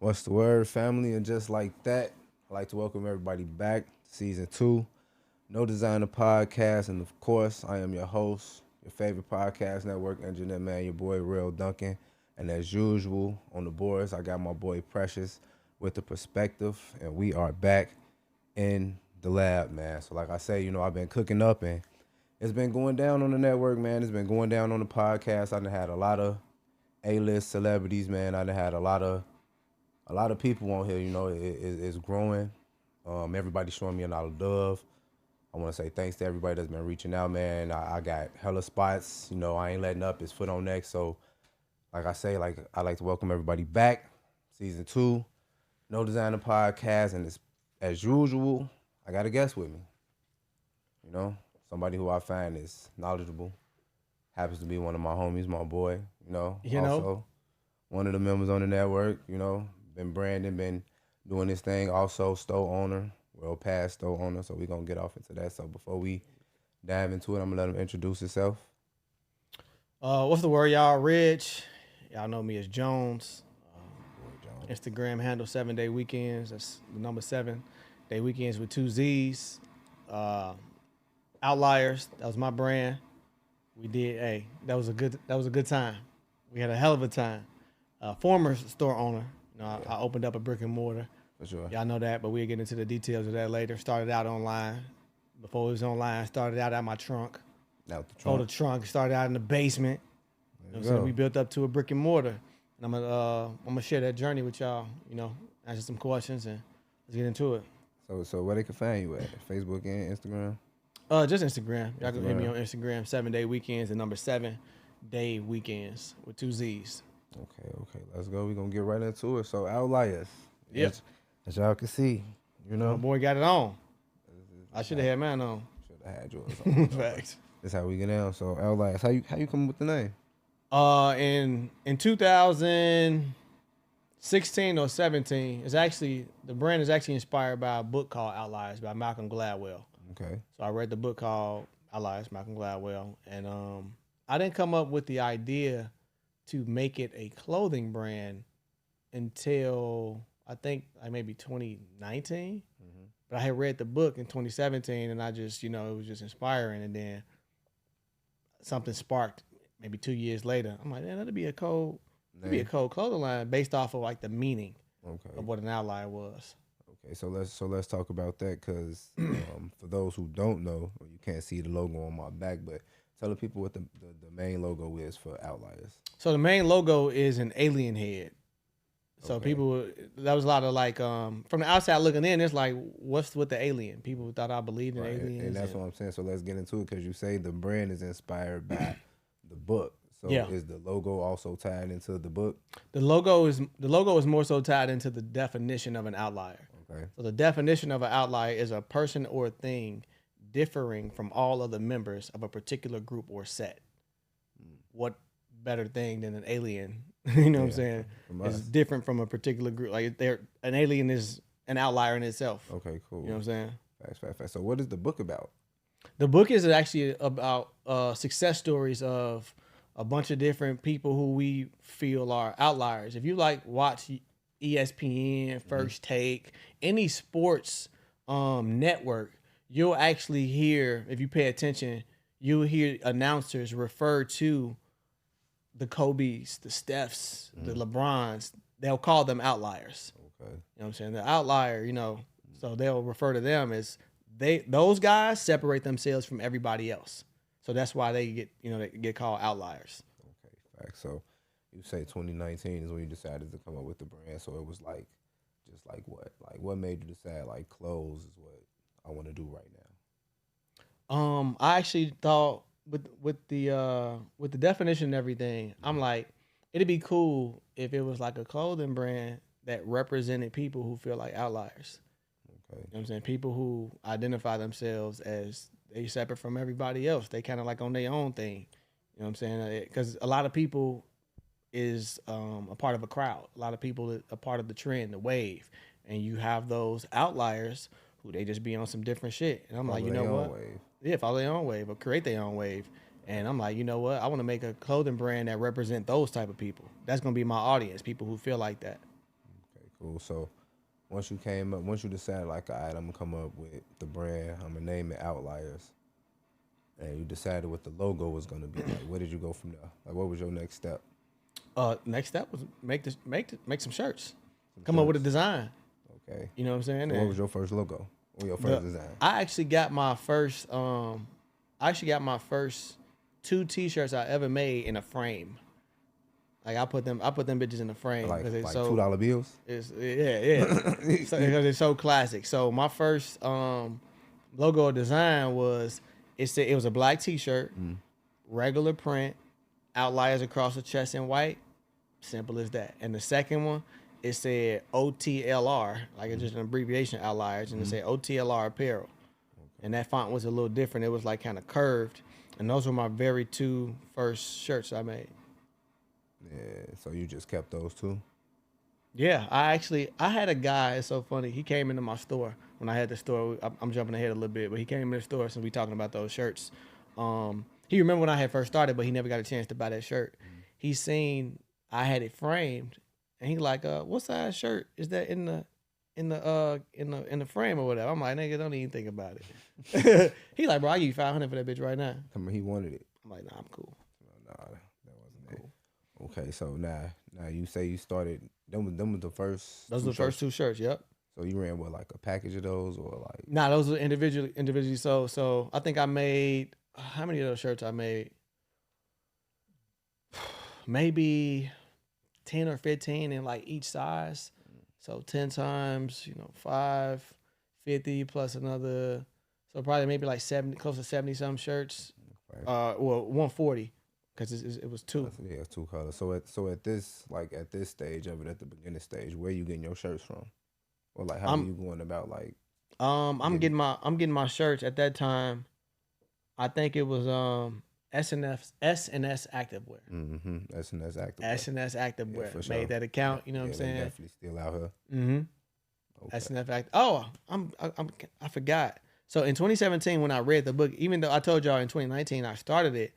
What's the word, family? And just like that, I'd like to welcome everybody back to season two, No Designer Podcast. And of course, I am your host, your favorite podcast network engineer, man, your boy, Real Duncan. And as usual, on the boards, I got my boy Precious with the perspective. And we are back in the lab, man. So, like I say, I've been cooking up and it's been going down on the network, man. It's been going down on the podcast. I done had a lot of A-list celebrities, man. I done had a lot of people on here. It's growing. Everybody's showing me a lot of love. I want to say thanks to everybody that's been reaching out, man. I got hella spots. I ain't letting up. It's foot on neck. So, like I say, I like to welcome everybody back. Season two, No Designer Podcast, and it's as usual. I got a guest with me. Somebody who I find is knowledgeable. Happens to be one of my homies, my boy. You know, Also one of the members on the network. Been branding, been doing this thing. Also, store owner, well past store owner. So we're gonna get off into that. So before we dive into it, I'm gonna let him introduce himself. what's the word, y'all? Rich. Y'all know me as Jones. Boy John. Instagram handle 7 Day Weekends. That's the number 7 Day Weekends with two Z's. Uh, Outliers. That was my brand. We did. Hey, that was a good time. We had a hell of a time. Former store owner. I opened up a brick and mortar. For sure. Y'all know that, but we'll get into the details of that later. Started out online. Before it was online, started out at my trunk. Out the Oh, trunk. the trunk. Started out in the basement. There You you know, so go. we built up to a brick and mortar. And I'm gonna share that journey with y'all. Answer some questions and let's get into it. So where they can find you at? Facebook and Instagram. Just Instagram. Y'all can hit me Instagram. on Instagram. 7 Day Weekends. The number 7 Day Weekends with two Z's. Okay. Let's go. We're gonna get right into it. So Outliers. Yep. As y'all can see, My boy got it on. I This should have had mine on. should have had yours on. Facts. That's how we get down. So Outliers, how you come up with the name? In 2016 or 17, the brand is actually inspired by a book called Outliers by Malcolm Gladwell. Okay. So I read the book called Outliers, Malcolm Gladwell, and I didn't come up with the idea to make it a clothing brand until I think like maybe 2019. But I had read the book in 2017, and I just it was just inspiring, and then something sparked maybe 2 years later. I'm like, man, that'd be a cold, Name. clothing line based off of like the meaning Okay. of what an outlier was. Okay. So let's talk about that because for those who don't know, or you can't see the logo on my back, but tell the people what the main logo is for Outliers. So the main logo is an alien head. So Okay. people, that was a lot of like, from the outside looking in, it's like, what's with the alien? People thought I believed in Right. aliens. And that's what I'm saying. So let's get into it because you say the brand is inspired by the book. So Yeah. is the logo also tied into the book? The logo is more so tied into the definition of an outlier. Okay. So the definition of an outlier is a person or thing differing from all other members of a particular group or set. What better thing than an alien? You know what I'm Yeah, saying? from It's us. different from a particular group. Like an alien is an outlier in itself. Okay, cool. You know what I'm saying? Facts. So what is the book about? The book is actually about success stories of a bunch of different people who we feel are outliers. If you watch ESPN, First Take, any sports network, you'll actually hear, if you pay attention, you'll hear announcers refer to the Kobe's, the Stephs, the LeBrons. They'll call them outliers. Okay. You know what I'm saying? The outlier, so they'll refer to them as those guys separate themselves from everybody else. So that's why they get called outliers. Okay, facts. So you say 2019 is when you decided to come up with the brand. So it was like, just like what? Like what made you decide like clothes is what I want to do right now? I actually thought with the definition and everything, I'm like, it'd be cool if it was like a clothing brand that represented people who feel like outliers. Okay. You know what I'm saying? People who identify themselves as they separate from everybody else. They kind of like on their own thing. You know what I'm saying? Because a lot of people is a part of a crowd. A lot of people are a part of the trend, the wave. And you have those outliers who they just be on some different shit. And I'm like, Follow you their know own what? wave. Yeah, follow their own wave or create their own wave. And I'm like, you know what? I want to make a clothing brand that represent those type of people. That's gonna be my audience, people who feel like that. Okay, Cool. So once you decided like, all right, I'm gonna come up with the brand, I'm gonna name it Outliers, and you decided what the logo was gonna be like. Where did you go from there? Like, what was your next step? Next step was make some shirts. Some Come up with a shirts. design. Okay. You know what I'm saying? So what And was your first logo or your first design? I actually got my first two T-shirts I ever made in a frame. Like I put them bitches in a frame Like because it's like so $2 bills. it's so, because it's so classic. So my first logo design was it was a black T-shirt, regular print, outliers across the chest in white, simple as that. And the second one, it said OTLR, like it's just an abbreviation, outliers, and it said OTLR apparel. And that font was a little different. It was like kind of curved. And those were my very two first shirts I made. Yeah. So you just kept those two. Yeah, I had a guy. It's so funny. He came into my store when I had the store. I'm jumping ahead a little bit, but he came in the store since we talking about those shirts. He remembered when I had first started, but he never got a chance to buy that shirt. He seen I had it framed, and he like, what size shirt is that in the frame or whatever? I'm like, nigga, don't even think about it. He like, bro, I give you $500 for that bitch right now. I mean, he wanted it. I'm like, nah, I'm cool. Nah, that wasn't cool. Okay, so now you say you started. Them was the first. Those were the first two shirts. Yep. So you ran with like a package of those, or like? Nah, those were individually. So I think I made, how many of those shirts I made? Maybe 10 or 15 in like each size. So 10 times, 550 plus another. So probably maybe like 70, close to 70 some shirts. Right. 140 because it was two. Yeah, it's two colors. So at this stage of it, at the beginning stage, where you getting your shirts from, or like how are you going about like? I'm getting my shirts at that time. I think it was S&S Activewear. Mm-hmm. S&S Activewear. S&S Activewear. Yeah, for sure. Made that account. You know what I'm saying? Definitely still out here. Mm-hmm. Okay. S&F Act. Oh, I forgot. So in 2017, when I read the book, even though I told y'all in 2019 I started it,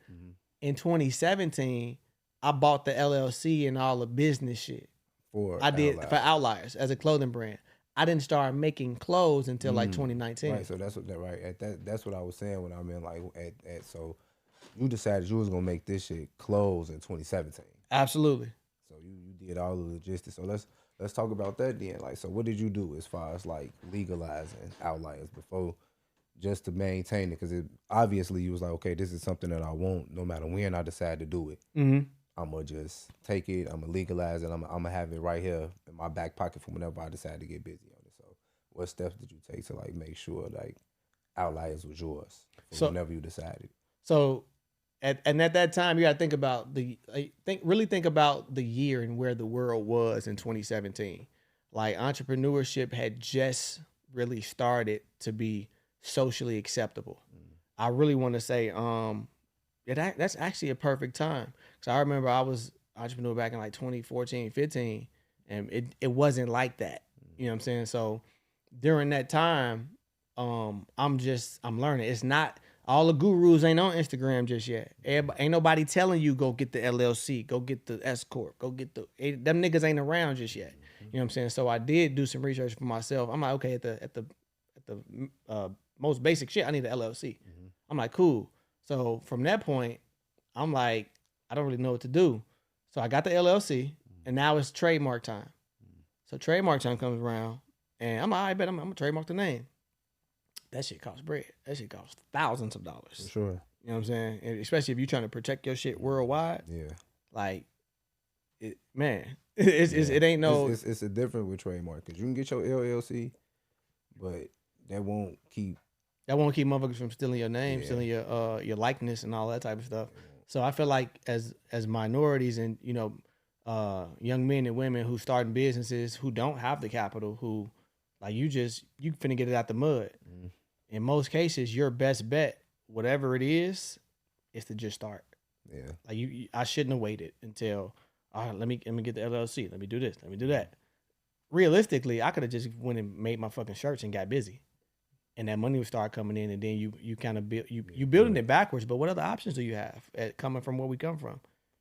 in 2017 I bought the LLC and all the business shit. For Outliers as a clothing brand. I didn't start making clothes until like 2019. Right. So that's what I was saying when I meant like so you decided you was gonna make this shit clothes in 2017. Absolutely. So you did all the logistics. So let's talk about that then. Like, so what did you do as far as like legalizing Outliers before, just to maintain it? Because obviously you was like, okay, this is something that I want no matter when I decide to do it. Mm-hmm. I'm going to just take it. I'm going to legalize it. I'm going to have it right here in my back pocket for whenever I decide to get busy on it. So what steps did you take to like make sure like Outliers was yours whenever you decided? So at that time, you got to think about think about the year and where the world was in 2017. Like entrepreneurship had just really started to be socially acceptable. I really want to say that's actually a perfect time. Because I remember I was entrepreneur back in like 2014, 15, and it wasn't like that. You know what I'm saying? So during that time, I'm learning. It's not, all the gurus ain't on Instagram just yet. Ain't nobody telling you go get the LLC, go get the S Corp, them niggas ain't around just yet. You know what I'm saying? So I did do some research for myself. I'm like, okay, at the most basic shit, I need an LLC. I'm like, cool. So from that point, I'm like, I don't really know what to do. So I got the LLC, and now it's trademark time. So trademark time comes around, and I'm like, I bet I'm gonna trademark the name. That shit costs bread. That shit costs thousands of dollars. For sure. You know what I'm saying? And especially if you're trying to protect your shit worldwide. Yeah. Like, it ain't no. It's a different with trademark, because you can get your LLC, but that won't keep motherfuckers from stealing your name, stealing your likeness and all that type of stuff. So I feel like as minorities and young men and women who starting businesses who don't have the capital, who like you finna get it out the mud. In most cases, your best bet, whatever it is to just start. Yeah. Like I shouldn't have waited until let me get the LLC. Let me do this. Let me do that. Realistically, I could have just went and made my fucking shirts and got busy. And that money would start coming in, and then you kind of build you building it backwards. But what other options do you have coming from where we come from?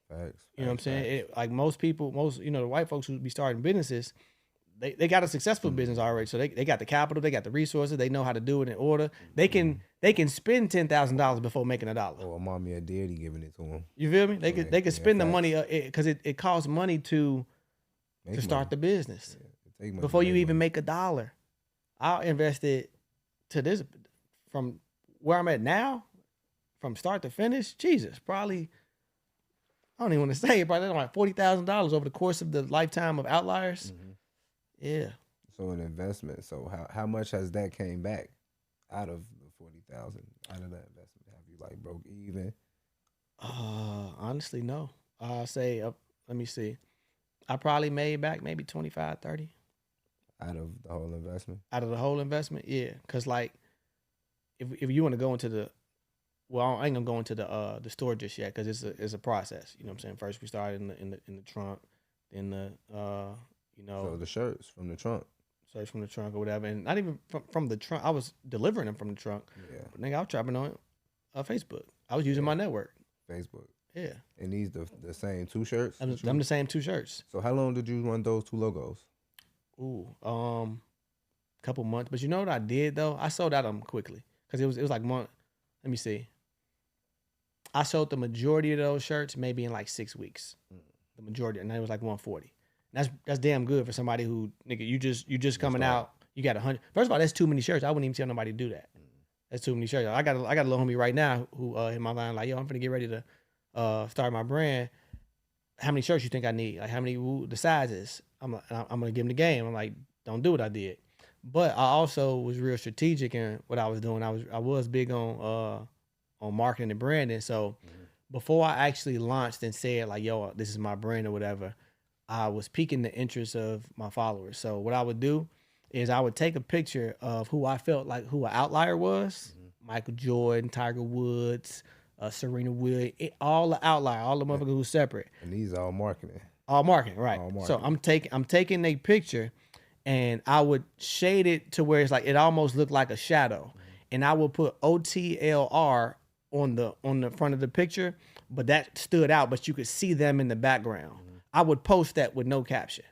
Facts. You know what I'm saying? Like most people, the white folks who be starting businesses, they got a successful business already. So they got the capital, they got the resources, they know how to do it in order. They can spend $10,000 before making $1. Or mommy or daddy giving it to them. You feel me? They could spend the facts. money because it costs money to start the business. Take money, Before you even money. make $1. I'll invest it to this from where I'm at now, from start to finish. Jesus, probably I don't even want to say it, probably like $40,000 over the course of the lifetime of Outliers. Yeah. So an investment. So how much has that came back out of the 40,000 out of that investment? Have you like broke even? Honestly, no. I'll say let me see. I probably made back maybe 25, 30 out of the whole investment. Out of the whole investment, yeah. Cause like, if you want to go into the, well, I ain't gonna go into the store just yet, cause it's a process. You know what I'm saying? First we started in the trunk, then So the shirts from the trunk. Search from the trunk or whatever, and not even from the trunk. I was delivering them from the trunk. Yeah. But nigga, I was dropping on Facebook. I was using my network. Facebook. Yeah. And these the same 2 shirts? I'm the same 2 shirts. So how long did you run those 2 logos? Ooh, couple months. But you know what I did though? I sold out of them quickly because it was like month. Let me see. I sold the majority of those shirts maybe in like 6 weeks. The majority, and it was like 140. That's damn good for somebody who, nigga, you just coming out. You got 100. First of all, that's too many shirts. I wouldn't even tell nobody to do that. That's too many shirts. I got a little homie right now who in my line like, yo, I'm gonna get ready to start my brand. How many shirts you think I need? Like how many the sizes? I'm gonna give him the game. I'm like, don't do what I did. But I also was real strategic in what I was doing. I was big on marketing and branding. So before I actually launched and said like, yo, this is my brand or whatever, I was piquing the interest of my followers. So what I would do is I would take a picture of who I felt like who an outlier was. Michael Jordan, Tiger Woods, Serena Williams, all the outlier, all the motherfuckers who's separate. And these are all marketing. All marketing, right. All marketing. So I'm taking a picture and I would shade it to where it's like it almost looked like a shadow. And I would put OTLR on the front of the picture, but that stood out, but you could see them in the background. I would post that with no caption.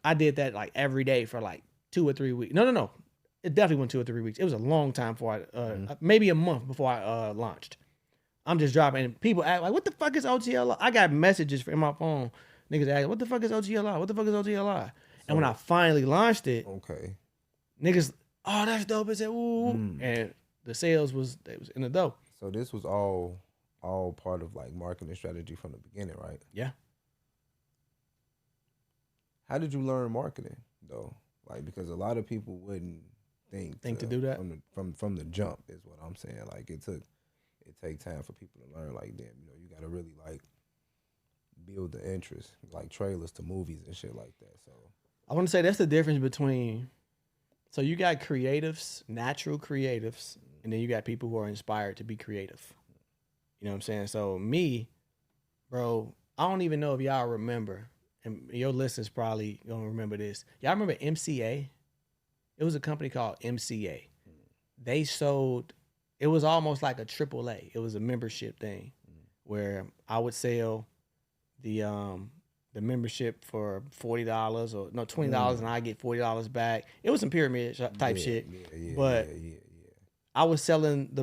I did that like every day for like 2 or 3 weeks. No. It definitely went 2 or 3 weeks. It was a long time before maybe a month before I launched. I'm just dropping, and people ask like, what the fuck is OTLR? I got messages in my phone. Niggas ask, what the fuck is OTLR? What the fuck is OTLR? And when I finally launched it, niggas, oh, that's dope. It said, ooh. And the sales was in the dough. So this was all part of like marketing strategy from the beginning, right? Yeah. How did you learn marketing though? Like, because a lot of people wouldn't think to do that from the jump is what I'm saying. Like it take time for people to learn. Like, damn, you gotta really like build the interest, like trailers to movies and shit like that. So I want to say that's the difference between. So you got creatives, natural creatives, and then you got people who are inspired to be creative. You know what I'm saying? So me, bro, I don't even know if y'all remember, and your listeners probably gonna remember this. Y'all remember MCA? It was a company called MCA. They sold, it was almost like a AAA. It was a membership thing where I would sell the membership for $40 or no $20 and I get $40 back. It was some pyramid type shit. But I was selling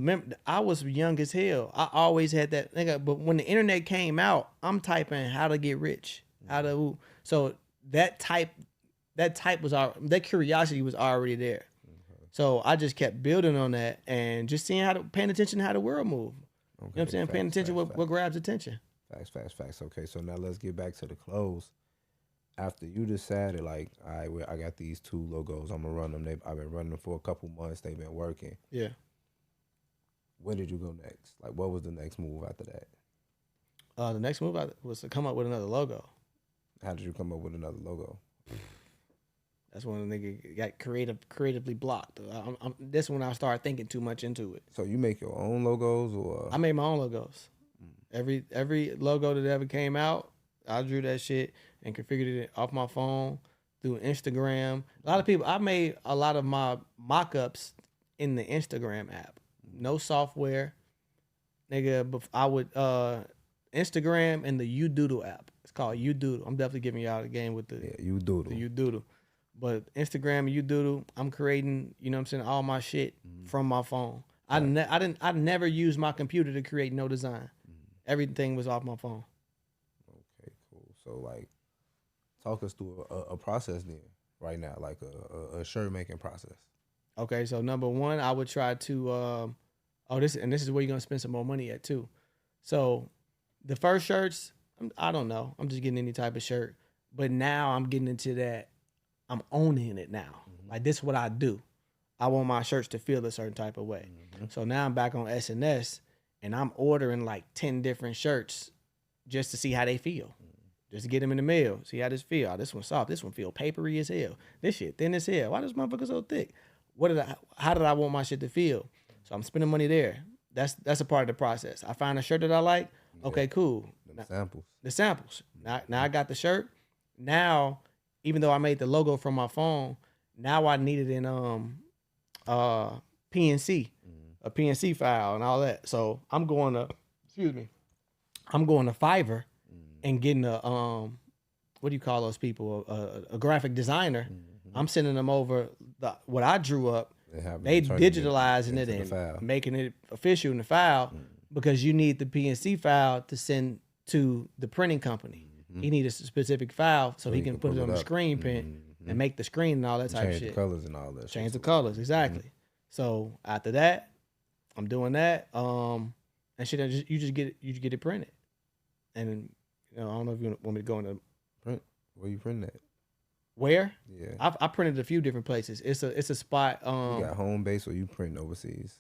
I was young as hell. I always had that nigga. But when the internet came out, I'm typing how to get rich, so that curiosity was already there. So I just kept building on that and just seeing paying attention to how the world moved. You know what I'm saying? Paying attention to what grabs attention. Facts. Okay, so now let's get back to the clothes. After you decided, like, all right, well, I got these 2 logos, I'm gonna run them. I've been running them for a couple months. They've been working. Yeah. Where did you go next? Like, what was the next move after that? The next move was to come up with another logo. How did you come up with another logo? That's when the nigga got creatively blocked. This when I started thinking too much into it. So you make your own logos, or I made my own logos. Every logo that ever came out, I drew that shit and configured it off my phone through Instagram. A lot of people, I made a lot of my mock-ups in the Instagram app. No software, nigga. I would Instagram and the UDoodle app. It's called UDoodle. I'm definitely giving y'all the game with the UDoodle. The UDoodle. But Instagram and YouDoodle, I'm creating, you know what I'm saying, all my shit from my phone. I never used my computer to create no design. Everything was off my phone. Okay, cool. So like, talk us through a process then, right now, like a shirt making process. Okay, so number one, I would try to this is where you're gonna spend some more money at too. So the first shirts, I don't know. I'm just getting any type of shirt. But now I'm getting into that. I'm owning it now. Like this is what I do. I want my shirts to feel a certain type of way. So now I'm back on SNS and I'm ordering like 10 different shirts just to see how they feel. Just to get them in the mail. See how this feel. Oh, this one's soft. This one feel papery as hell. This shit thin as hell. Why this motherfucker so thick? How did I want my shit to feel? So I'm spending money there. That's a part of the process. I find a shirt that I like. Okay, cool. Samples. The samples. Now I got the shirt. Now, even though I made the logo from my phone, now I need it in PNC, a PNC file and all that. So I'm going to Fiverr and getting a what do you call those people? A graphic designer. I'm sending them over what I drew up. They digitalizing it and making it official in the file because you need the PNC file to send to the printing company. He needs a specific file so he can put it on the screen print and make the screen and all that type of shit. Change the colors and all that. Change the colors, exactly. So after that, I'm doing that. And shit, you just get it printed. And I don't know if you want me to go into print. Where you print that? Where? Yeah, I printed a few different places. It's a spot. You got home base or you print overseas?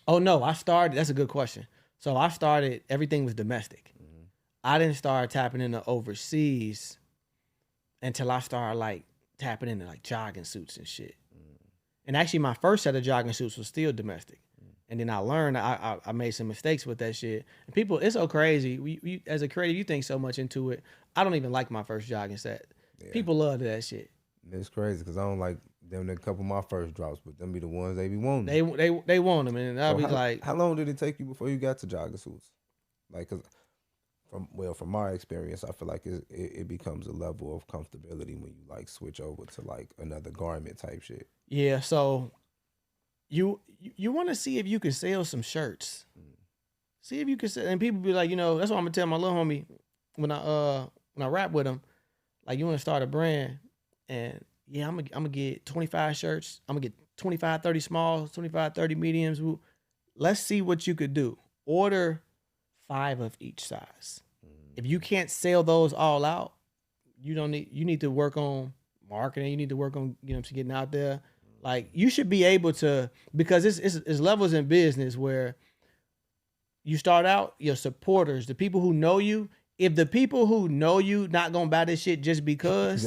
Oh no, I started. That's a good question. So I started. Everything was domestic. I didn't start tapping into overseas until I started like tapping into like jogging suits and shit. And actually, my first set of jogging suits was still domestic. And then I learned I made some mistakes with that shit. And people, it's so crazy. We as a creative, you think so much into it. I don't even like my first jogging set. Yeah. People love that shit. It's crazy because I don't like them. A couple of my first drops, but them be the ones they be wanting. They want them, and I'll be like, how long did it take you before you got to jogging suits? Like, cause from my experience, I feel like it becomes a level of comfortability when you like switch over to like another garment type shit. Yeah, so you want to see if you can sell some shirts. See if you can sell, and people be like, that's what I'm gonna tell my little homie when I rap with him. Like, you want to start a brand, and yeah, I'm gonna get 25 shirts. I'm gonna get 25, 30 smalls, 25, 30 mediums. Let's see what you could do. Order 5 of each size. If you can't sell those all out, you need to work on marketing. You need to work on getting out there. Like, you should be able to, because it's levels in business where you start out, your supporters, the people who know you. If the people who know you not gonna buy this shit just because,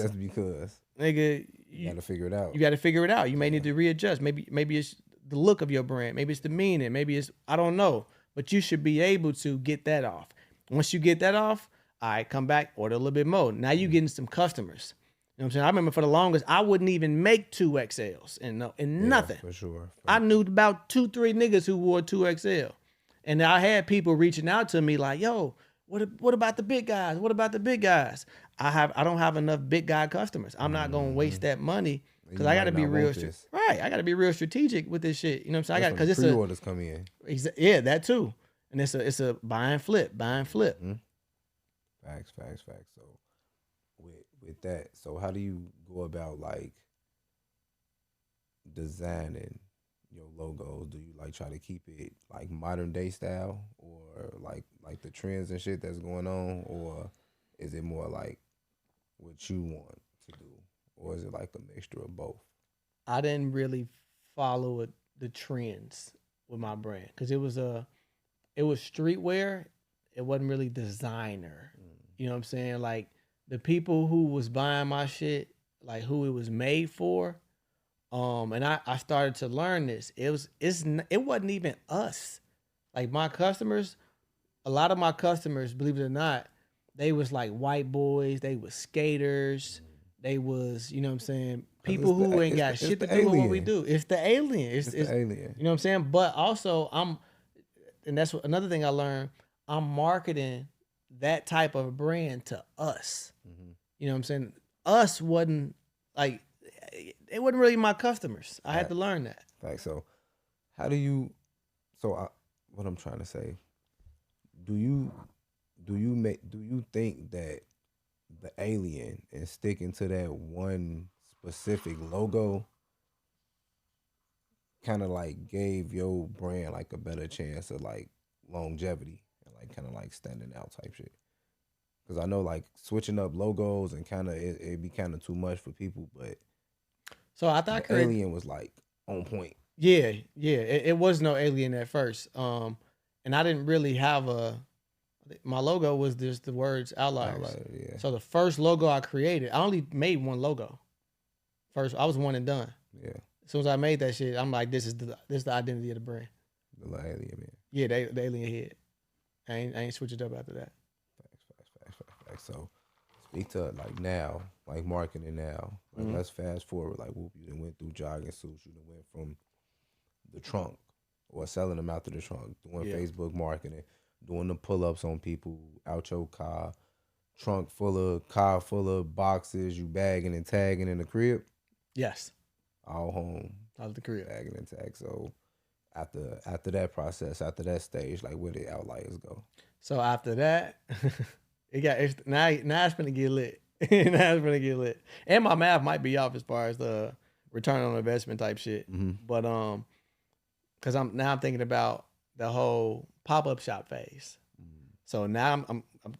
nigga, you gotta figure it out. You gotta figure it out. You may need to readjust. Maybe it's the look of your brand. Maybe it's the meaning. Maybe it's, I don't know. But you should be able to get that off. Once you get that off, all right, come back, order a little bit more. Now you getting some customers. You know what I'm saying? I remember for the longest, I wouldn't even make 2XLs and nothing. For sure. I knew about 2-3 niggas who wore 2XL. And I had people reaching out to me like, yo, what about the big guys? What about the big guys? I don't have enough big guy customers. I'm not gonna waste that money because I got to be real. Right, I got to be real strategic with this shit. You know what I'm saying? Because it's pre-orders come in. Yeah, that too. And it's a buy and flip. Mm-hmm. Facts. So with that, so how do you go about like designing your logos? Do you like try to keep it like modern day style or like the trends and shit that's going on, or is it more like what you want to do, or is it like a mixture of both? I didn't really follow the trends with my brand because it was streetwear. It wasn't really designer. You know what I'm saying? Like, the people who was buying my shit, like who it was made for. And I started to learn this. It wasn't even us. Like, my customers, a lot of my customers, believe it or not, they was like white boys, they was skaters, they was, you know what I'm saying, people who ain't got shit to do with what we do. It's the alien. It's the alien. You know what I'm saying? But also and that's another thing I learned, I'm marketing that type of brand to us. You know what I'm saying? Us wasn't like, it wasn't really my customers. I had to learn that. Like, so how do you? So what I'm trying to say, do you do you think that the alien and sticking to that one specific logo kind of like gave your brand like a better chance of like longevity and like kind of like standing out type shit? Because I know like switching up logos and kind of it'd be kind of too much for people, but So I thought I the created. alien was like on point. Yeah, yeah. It was no alien at first. And I didn't really have my logo was just the words Outliers. Outlier, yeah. So the first logo I created, I only made one logo. First, I was one and done. Yeah. As soon as I made that shit, I'm like, this is the identity of the brand. The little alien man. Yeah, the alien head. I ain't switch it up after that. Facts. So speak to like now, like marketing now. Like let's fast forward. Like whoop, you done went through jogging suits. You done went from the trunk or selling them out to the trunk, doing Facebook marketing, doing the pull ups on people out your car full of boxes, you bagging and tagging in the crib. Yes. All home. Out of the crib. Bagging and tag. So after that process, after that stage, like where did Outliers go? So after that, now it's gonna get lit. Now it's gonna get lit. And my math might be off as far as the return on investment type shit. But because I'm thinking about the whole pop-up shop phase. So now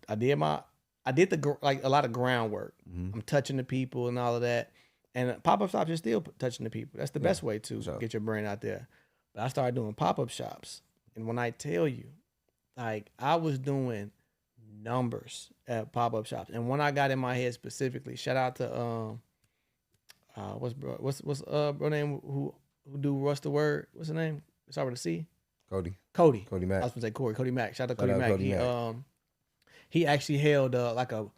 I did a lot of groundwork. I'm touching the people and all of that. And pop-up shops are still touching the people. That's the best way to get your brand out there. But I started doing pop-up shops. And when I tell you, like, I was doing numbers at pop-up shops. And when I got in my head specifically, shout out to what's bro name who do Rush the Word? What's the name? It's over to C. Cody I Mack. was gonna say Cody Mack. Shout out to Cody Mack. He actually held like a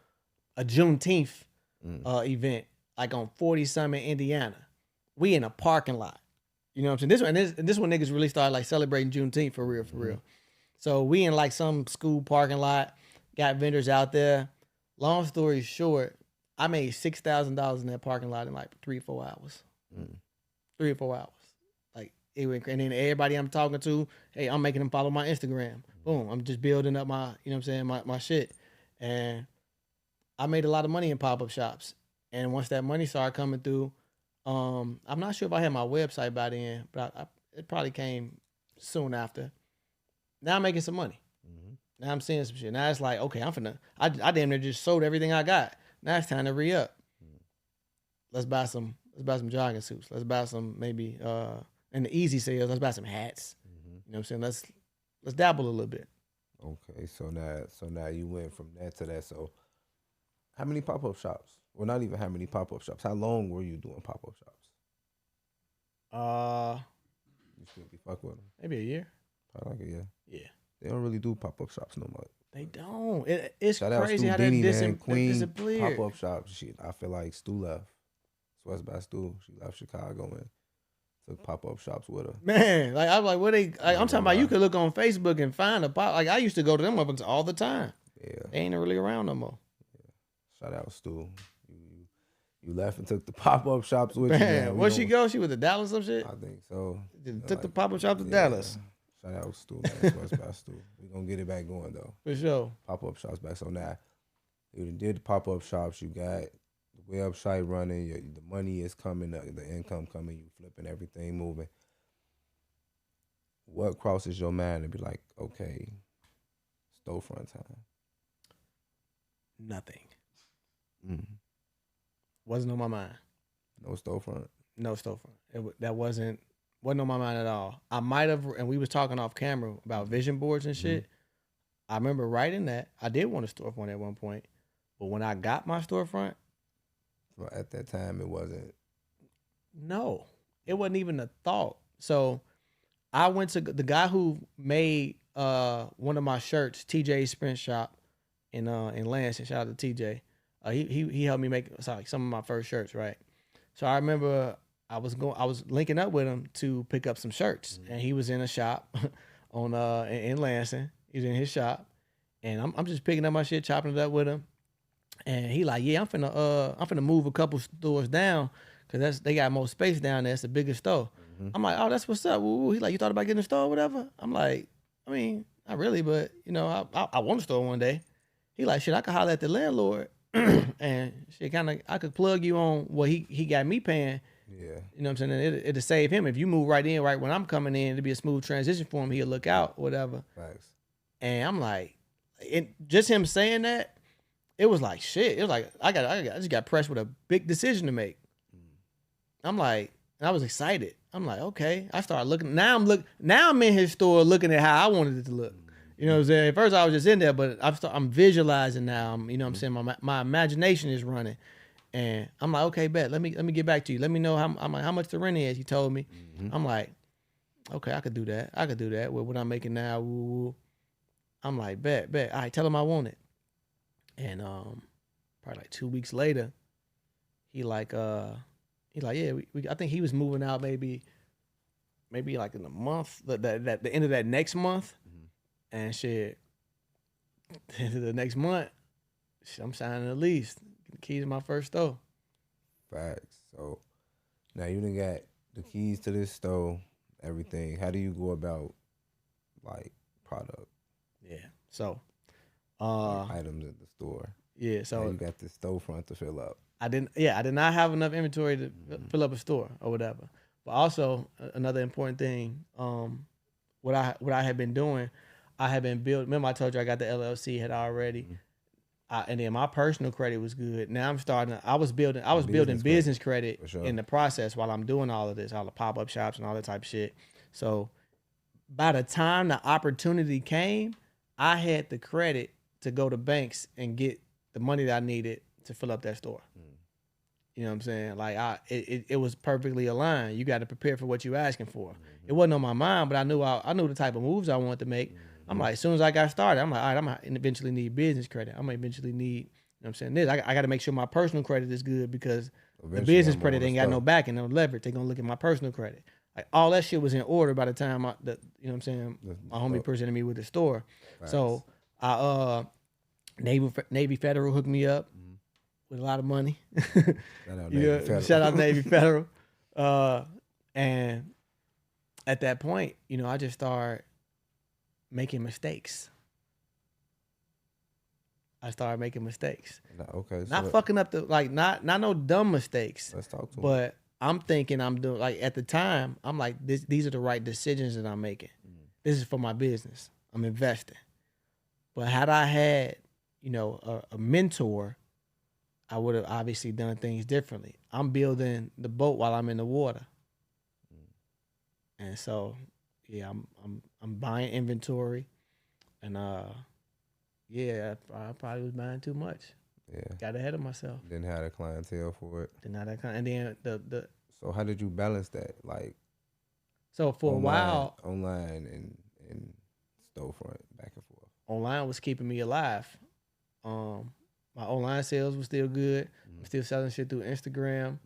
Juneteenth event like on 40 Summit, Indiana. We in a parking lot. You know what I'm saying? This one niggas really started like celebrating Juneteenth for real. So we in like some school parking lot, got vendors out there. Long story short, I made $6,000 in that parking lot in like 3 or 4 hours. 3 or 4 hours. Like it went, and then everybody I'm talking to, hey, I'm making them follow my Instagram. Boom, I'm just building up my, you know what I'm saying, my shit. And I made a lot of money in pop-up shops. And once that money started coming through, I'm not sure if I had my website by then, but it probably came soon after. Now I'm making some money. Now I'm seeing some shit. Now it's like, okay, I damn near just sold everything I got. Now it's time to re-up. Let's buy some jogging suits. Let's buy some maybe in the easy sales, let's buy some hats. You know what I'm saying? Let's dabble a little bit. Okay, so now you went from that to that. So how many pop-up shops? Well, not even how many pop-up shops. How long were you doing pop-up shops? You still be fuck with them? Maybe a year. Probably like a year. Yeah. They don't really do pop-up shops no more. They don't. It's Shout out crazy Stu how that Dini, man. Queen disappeared. pop-up shop. Shit, I feel like Stu left. Sweats by Stu. She left Chicago and took pop-up shops with her. Man, like I'm like, what they? Like, I'm talking about. You could look on Facebook and find a pop. Like I used to go to them up all the time. Yeah. They ain't really around no more. Yeah. Shout out Stu. You left and took the pop-up shops with you. Man, where'd she go? She was to Dallas or some shit? I think so. Took the pop-up shop to Dallas. Shout out Stu, man. Sweats by Stu. We gonna get it back going though. For sure. Pop-up shops back. So now you did the pop-up shops. You got the website running. The money is coming. The income coming. You flipping everything moving. What crosses your mind to be like, okay, storefront time? Nothing. Wasn't on my mind. No storefront. No storefront. That wasn't on my mind at all. I might have, and we was talking off camera about vision boards and shit. I remember writing that. I did want a storefront at one point, but when I got my storefront, well, at that time it wasn't. No, it wasn't even a thought. So I went to the guy who made one of my shirts, TJ's Sprint Shop in Lansing. Shout out to TJ. He helped me make some of my first shirts, right? So I remember I was linking up with him to pick up some shirts, and he was in a shop in Lansing. He's in his shop, and I'm just picking up my shit, chopping it up with him, and he like, yeah, I'm finna move a couple stores down, because they got more space down there. It's a bigger store. I'm like, oh, that's what's up. Woo. He like, you thought about getting a store or whatever? I'm like, I mean, not really, but you know, I want a store one day. He like, shit, I could holler at the landlord and shit, kind of, I could plug you on what he got me paying. Yeah. You know what I'm saying? It'll save him. If you move right in, right when I'm coming in, it'll be a smooth transition for him. He'll look out, whatever. Facts. And I'm like, just him saying that, it was like shit. It was like I just got pressed with a big decision to make. I'm like, and I was excited. I'm like, okay. I started looking. Now I'm in his store looking at how I wanted it to look. You know what I'm saying? At first I was just in there, but I'm visualizing now. You know what I'm saying? My imagination is running. And I'm like, okay, bet. Let me get back to you. Let me know how much the rent is. He told me. I'm like, okay, I could do that. I could do that with what I'm making now. Woo, woo. I'm like, bet. All right, tell him I want it. And probably like 2 weeks later, he like, yeah, I think he was moving out maybe like in a month, the end of that next month, and shit. The next month, I'm signing a lease. The keys to my first store. Facts. So now you done got the keys to this store, everything. How do you go about like product? Yeah. So items in the store. Yeah. So now you got this storefront to fill up. I did not have enough inventory to fill up a store or whatever. But also another important thing, what I had been doing, I had been building. Remember I told you I got the LLC had already. And then my personal credit was good. Now I'm starting. I was building business credit sure. in the process while I'm doing all of this, all the pop-up shops and all that type of shit. So by the time the opportunity came, I had the credit to go to banks and get the money that I needed to fill up that store. You know what I'm saying? Like it was perfectly aligned. You got to prepare for what you're asking for. It wasn't on my mind, but I knew the type of moves I wanted to make. I'm like, as soon as I got started, I'm like, all right, I'm going to eventually need business credit. I'm going to eventually need, you know what I'm saying, this. I got to make sure my personal credit is good because eventually the business credit ain't got no backing, no leverage. They're going to look at my personal credit. Like, all that shit was in order by the time, you know what I'm saying, my homie presented me with the store. Nice. So, Navy Federal hooked me up with a lot of money. Shout out Navy Federal. And at that point, you know, I just started making mistakes. Okay. Not fucking up not no dumb mistakes. Let's talk to But I'm thinking I'm doing, like, at the time, I'm like, these are the right decisions that I'm making. This is for my business. I'm investing. But had I had, you know, a mentor, I would have obviously done things differently. I'm building the boat while I'm in the water. And so, yeah, I'm buying inventory, and yeah, I probably was buying too much. Yeah, got ahead of myself. Didn't have a clientele for it. And then the. So how did you balance that? Like, so for a while, online and storefront, back and forth. Online was keeping me alive. My online sales was still good. I'm still selling shit through Instagram,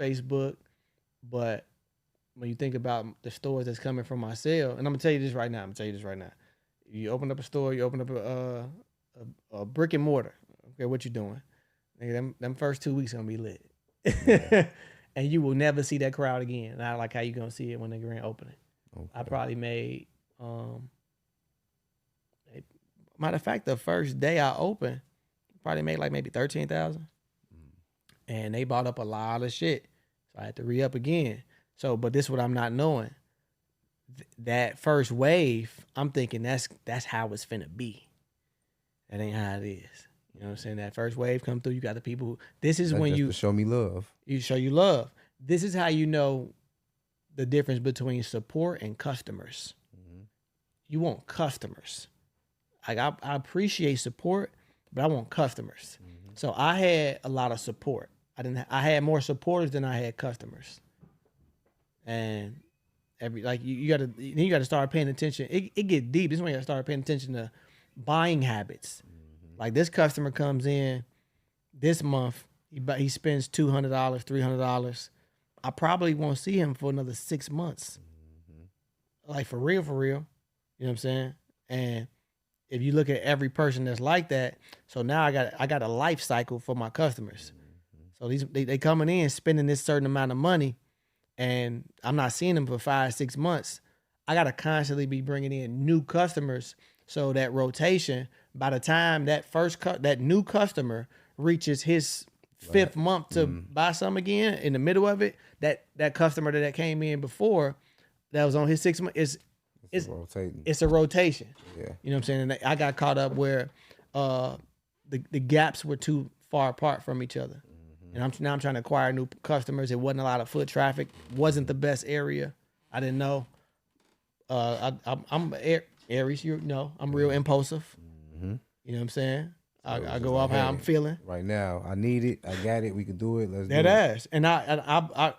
Facebook, but when you think about the stores that's coming from my sale, and I'm gonna tell you this right now. You open up a store, you open up a brick and mortar. Okay, what you doing? Nigga, them first 2 weeks gonna be lit, yeah. And you will never see that crowd again. Not like how you gonna see it when they grand opening. Okay. I probably made, matter of fact, the first day I opened, probably made like maybe 13,000, and they bought up a lot of shit, so I had to re-up again. So, but this is what I'm not knowing. That first wave, I'm thinking that's how it's finna be. That ain't how it is. You know what I'm saying? That first wave come through, you got the people who, this is when you show me love. You show you love. This is how you know the difference between support and customers. You want customers. Like I appreciate support, but I want customers. So I had a lot of support. I had more supporters than I had customers. And you gotta start paying attention. It get deep. This is when you gotta start paying attention to buying habits. Like, this customer comes in this month, he spends $200, $300. I probably won't see him for another 6 months. Like, for real. You know what I'm saying? And if you look at every person that's like that, so now I got a life cycle for my customers. So they coming in spending this certain amount of money, and I'm not seeing them for 5-6 months. I gotta constantly be bringing in new customers, so that rotation. By the time that that new customer reaches his fifth month to buy some again, in the middle of it, that customer that came in before, that was on his 6 month, it's rotating. It's a rotation. Yeah. You know what I'm saying? And I got caught up where the gaps were too far apart from each other. And I'm trying to acquire new customers. It wasn't a lot of foot traffic. Wasn't the best area. I didn't know. I'm Aries. You know, I'm real impulsive. You know what I'm saying? I go off how I'm feeling. Right now, I need it. I got it. We can do it. Let's do it. That ass. And I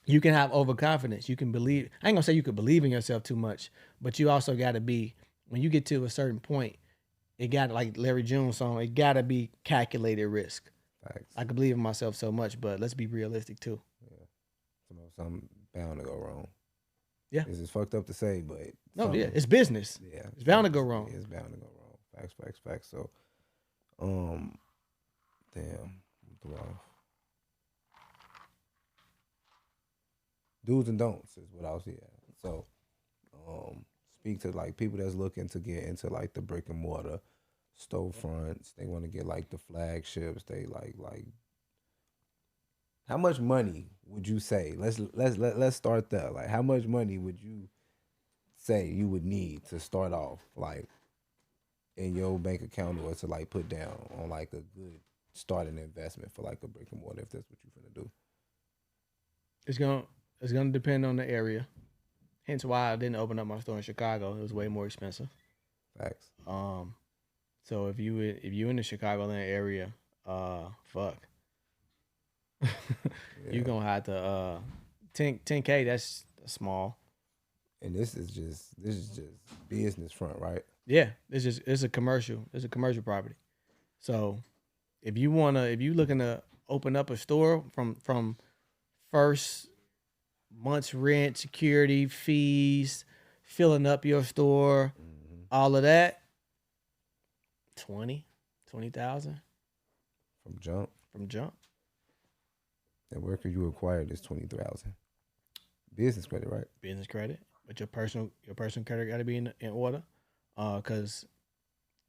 you can have overconfidence. You can believe. I ain't gonna say you could believe in yourself too much, but you also got to be, when you get to a certain point, it got, like Larry June song, it got to be calculated risk. Facts. I could believe in myself so much, but let's be realistic too. Yeah. Something bound to go wrong. Yeah. This is fucked up to say, but no, yeah, it's business. Yeah, it's bound to go wrong. It's bound to go wrong. Facts. So, damn, do's and don'ts is what I was here. So, speak to like people that's looking to get into like the brick and mortar storefronts. They want to get like the flagships. They like how much money would you say? Let's start there. Like, how much money would you say you would need to start off, like, in your bank account, or to like put down on like a good starting investment for like a brick and mortar, if that's what you're gonna do? It's gonna depend on the area. Hence why I didn't open up my store in Chicago. It was way more expensive. Facts. So if you in the Chicagoland area, fuck. You're gonna have to 10K, that's small. And this is just business front, right? Yeah, it's a commercial property. So if you looking to open up a store from first month's rent, security, fees, filling up your store, all of that, 20,000 from jump. And where could you acquire this 20,000? Business credit, right? Business credit, but your personal credit got to be in order, because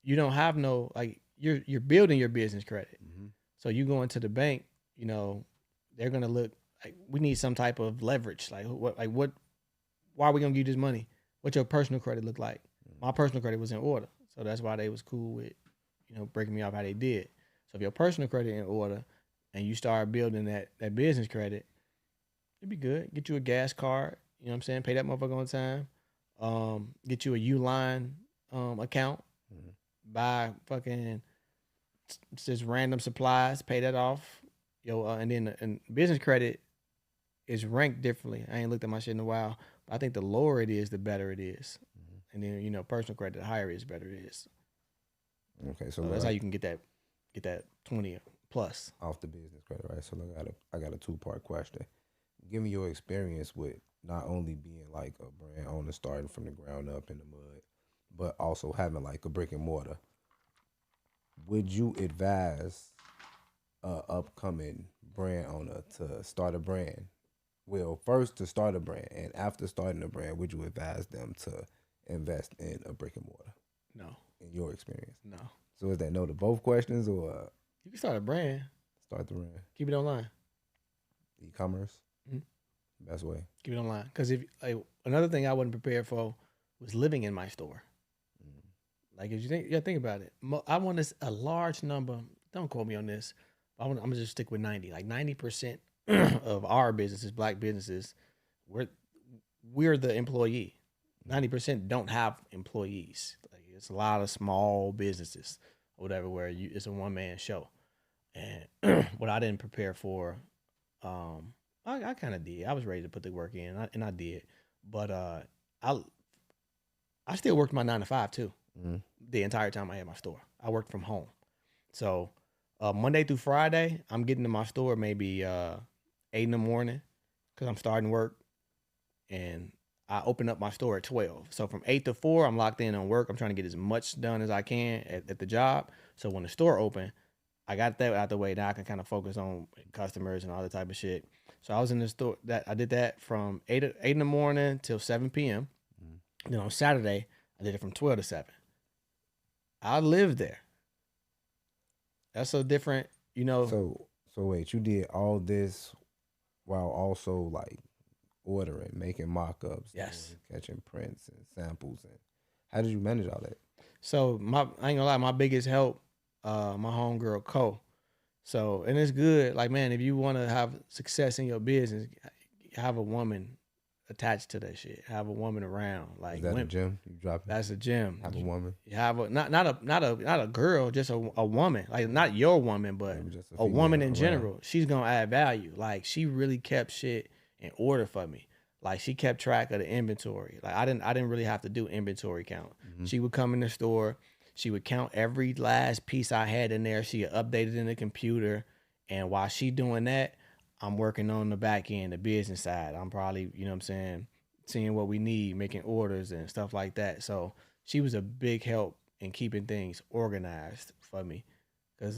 you don't have no, like, you're building your business credit. So you go into the bank, you know, they're gonna look like, we need some type of leverage. Like what? Why are we gonna give you this money? What your personal credit look like? My personal credit was in order, so that's why they was cool with, you know, breaking me off how they did. So if your personal credit in order, and you start building that business credit, it'd be good. Get you a gas card, you know what I'm saying? Pay that motherfucker on time. Get you a Uline account. Buy fucking just random supplies. Pay that off. And then business credit is ranked differently. I ain't looked at my shit in a while, but I think the lower it is, the better it is. And then, you know, personal credit, the higher it is, better it is. Okay, so that's how you can get that 20 plus off the business credit, right? So I got a 2-part question. Give me your experience with not only being like a brand owner starting from the ground up in the mud, but also having like a brick and mortar. Would you advise a upcoming brand owner to start a brand? Well, first to start a brand, and after starting a brand, would you advise them to invest in a brick and mortar? No. In your experience? No. So is that no to both questions, or you can start a brand? Start the brand. Keep it online. E-commerce. Best way. Keep it online. Because if another thing I wasn't prepared for was living in my store. Like, if you think about it, I want a large number. Don't quote me on this. I'm gonna just stick with 90. Like 90% of our businesses, black businesses, we're the employee. 90% don't have employees. Like, it's a lot of small businesses or whatever where it's a one-man show. And what I didn't prepare for, I kind of did. I was ready to put the work in, and I did. But I still worked my 9 to 5 too. The entire time I had my store. I worked from home. So Monday through Friday, I'm getting to my store maybe 8 in the morning because I'm starting work, and I open up my store at 12. So from 8 to 4, I'm locked in on work. I'm trying to get as much done as I can at the job. So when the store open, I got that out the way. Now I can kind of focus on customers and all that type of shit. So I was in the store. That I did that from 8 in the morning till 7 p.m. Then on Saturday, I did it from 12 to 7. I lived there. That's so different, you know. So wait, you did all this while also like ordering, making mock-ups, Yes. catching prints and samples, and how did you manage all that? So I ain't gonna lie, my biggest help, my homegirl Co. So and it's good. Like man, if you want to have success in your business, have a woman attached to that shit. Have a woman around. Like Is that a gym? You drop it? That's a gym. Have a woman. You have a not a girl, just a woman. Like not your woman, but Maybe just a woman in around. general. She's gonna add value. Like she really kept shit in order for me. Like she kept track of the inventory. Like I didn't really have to do inventory count. She would come in the store. She would count every last piece I had in there. She updated in the computer. And while she doing that, I'm working on the back end, the business side. I'm probably, you know what I'm saying, seeing what we need, making orders and stuff like that. So she was a big help in keeping things organized for me. Cause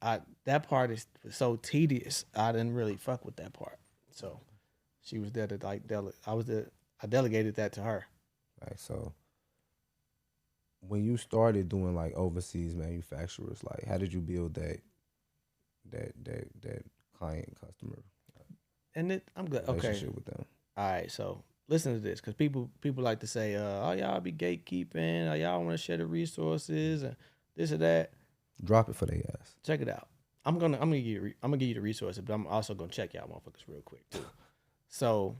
that part is so tedious. I didn't really fuck with that part. So she was there to like I delegated that to her. Right. So when you started doing like overseas manufacturers, like how did you build that client customer And I'm good. Okay. relationship with them? All right. So listen to this, because people like to say, "Oh, y'all be gatekeeping. Oh, y'all want to share the resources and this or that." Drop it for their ass. Check it out. I'm gonna give you the resources, but I'm also gonna check y'all motherfuckers real quick too. So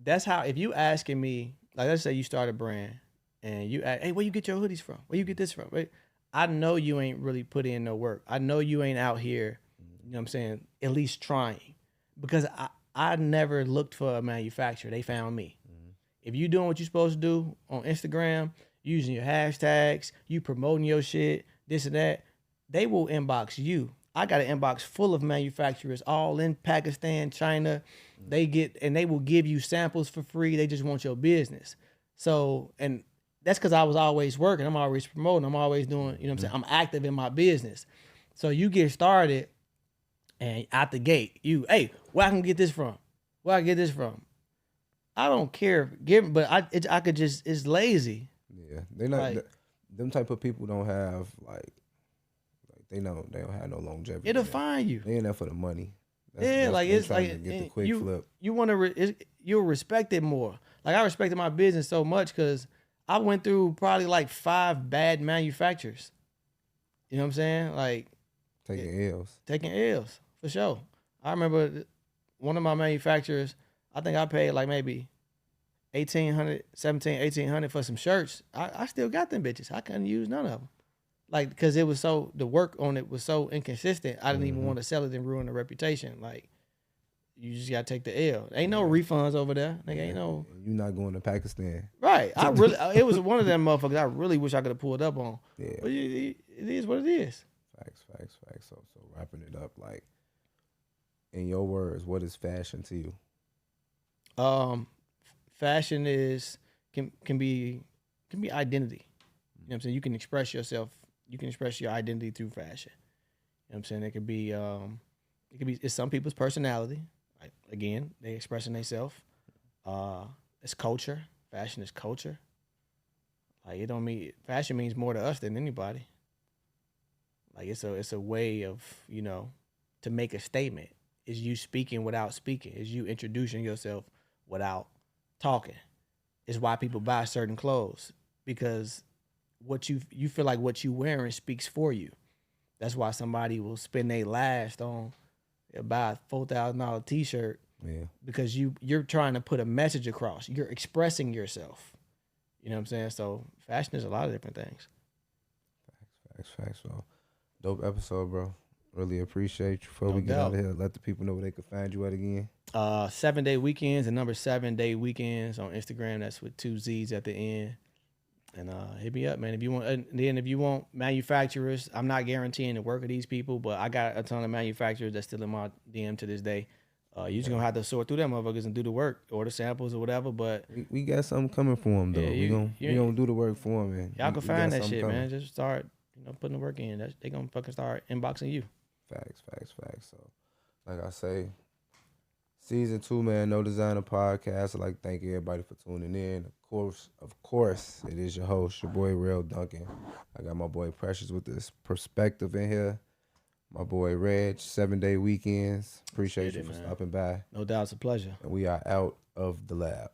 that's how, if you asking me, like let's say you start a brand and you ask, hey, where you get your hoodies from? Where you get this from? Right? I know you ain't really put in no work. I know you ain't out here, you know what I'm saying, at least trying. Because I never looked for a manufacturer. They found me. If you doing what you're supposed to do on Instagram, using your hashtags, you promoting your shit, this and that, they will inbox you. I got an inbox full of manufacturers all in Pakistan, China. They will give you samples for free. They just want your business. So, and that's because I was always working. I'm always promoting. I'm always doing, you know what I'm saying? I'm active in my business. So you get started and out the gate, hey, where I can get this from? Where I get this from? I don't care. But I could just, it's lazy. Yeah, they not Like, them type of people don't have like they don't have no longevity. it'll find you. They in there for the money. Like they it's trying like to get the quick flip. You want to you'll respect it more. Like I respected my business so much because I went through probably like 5 bad manufacturers. You know what I'm saying? Like Taking L's. Taking L's for sure. I remember one of my manufacturers. I think I paid like maybe $1,800 for some shirts. I still got them bitches. I couldn't use none of them. Like, because it was the work on it was so inconsistent. I didn't even want to sell it and ruin the reputation. Like, you just got to take the L. Ain't no refunds over there. Nigga, ain't no. You're not going to Pakistan. Right. It was one of them motherfuckers I really wish I could have pulled up on. Yeah. But it is what it is. Facts. So wrapping it up, like, in your words, what is fashion to you? Fashion can be identity. You know what I'm saying? You can express yourself. You can express your identity through fashion. You know what I'm saying? It could be it's some people's personality. Like again, they expressing themselves. It's culture. Fashion is culture. Like it don't mean fashion means more to us than anybody. Like it's a way of, you know, to make a statement. Is you speaking without speaking. Is you introducing yourself without talking. It's why people buy certain clothes, because what you feel like what you wearing speaks for you. That's why somebody will spend their last on buy a $4,000 t-shirt. Yeah. Because you're trying to put a message across. You're expressing yourself. You know what I'm saying? So fashion is a lot of different things. Facts. So dope episode, bro. Really appreciate you. Before we get out of here, let the people know where they can find you at again. 7 Day Weekends, the number 7 Day Weekends on Instagram. That's with 2 Z's at the end. And hit me up, man. If you want manufacturers, I'm not guaranteeing the work of these people, but I got a ton of manufacturers that's still in my DM to this day. You're just gonna have to sort through them motherfuckers and do the work, order samples or whatever. But we got something coming for them though. We gonna do the work for them, man. Y'all can find that shit, man. Just start putting the work in, they gonna fucking start inboxing you. Facts. So, like I say, season 2, man, No Designer Podcast. I'd like to thank everybody for tuning in. Of course, it is your host, your boy Real Duncan. I got my boy Precious with this perspective in here. My boy Reg, 7-day weekends. Appreciate you for stopping by. No doubt, it's a pleasure. And we are out of the lab.